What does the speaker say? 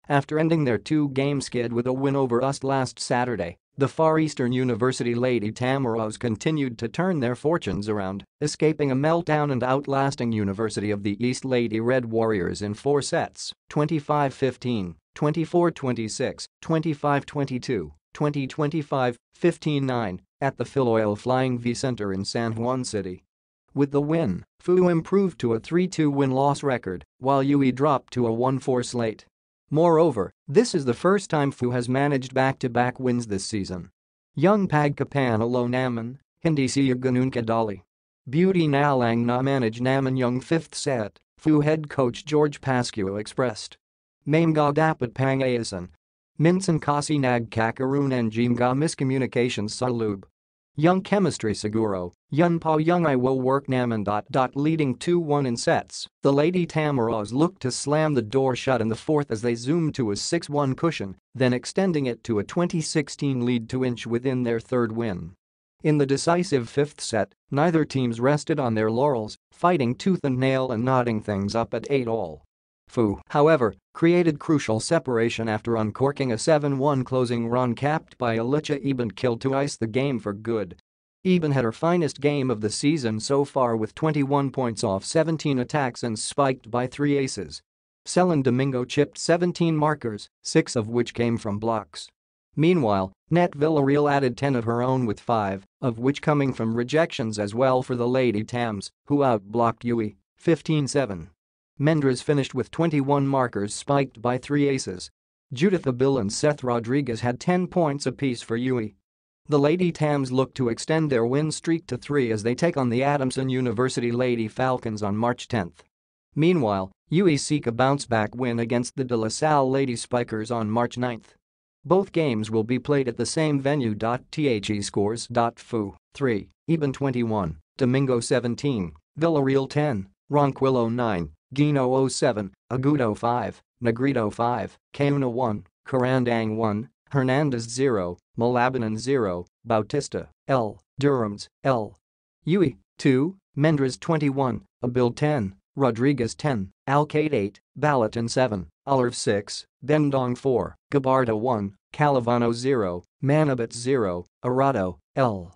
After ending their two-game skid with a win over US last Saturday, the Far Eastern University Lady Tamaraws continued to turn their fortunes around, escaping a meltdown and outlasting University of the East Lady Red Warriors in 4 sets, 25-15, 24-26, 25-22, 20-25, 15-9, at the FilOil Flying V Centre in San Juan City. With the win, FEU improved to a 3-2 win-loss record, while UE dropped to a 1-4 slate. Moreover, this is the first time FEU has managed back-to-back wins this season. Young pagkapanalo namin, hindi siya ganoon kadali. Buti nalang na manage namin yung 5th set, FEU head coach George Pascua expressed. Dapat ayusin. Minsan kasi nagkakaroon ng miscommunications sa loob. Young chemistry siguro, yun pa yung iwo-work namin. Leading 2-1 in sets, the Lady Tamaraws looked to slam the door shut in the fourth as they zoomed to a 6-1 cushion, then extending it to a 20-16 lead to inch within their third win. In the decisive fifth set, neither teams rested on their laurels, fighting tooth and nail and knotting things up at 8-all. FEU, however, created crucial separation after uncorking a 7-1 closing run capped by a Lycha Ebon kill to ice the game for good. Ebon had her finest game of the season so far with 21 points off 17 attacks and spiked by 3 aces. Celine Domingo chipped 17 markers, 6 of which came from blocks. Meanwhile, Net Villarreal added 10 of her own with 5 of which coming from rejections as well for the Lady Tams, who outblocked UE 15-7. Mendres finished with 21 markers spiked by 3 aces. Judith Abil and Seth Rodriguez had 10 points apiece for UE. The Lady Tams look to extend their win streak to 3 as they take on the Adamson University Lady Falcons on March 10. Meanwhile, UE seek a bounce-back win against the De La Salle Lady Spikers on March 9. Both games will be played at the same venue. The scores. FEU 3, Ebon 21, Domingo 17, Villarreal 10, Ronquillo 9, Gino 07, Agudo 5, Negrito 5, Cayuna 1, Carandang 1, Hernandez 0, Malabanan 0, Bautista, L, Durhams, L. UE 2, Mendres 21, Abil 10, Rodriguez 10, Alcade 8, Balaton 7, Olive 6, Bendong 4, Gabardo 1, Calavano 0, Manabit 0, Arado, L.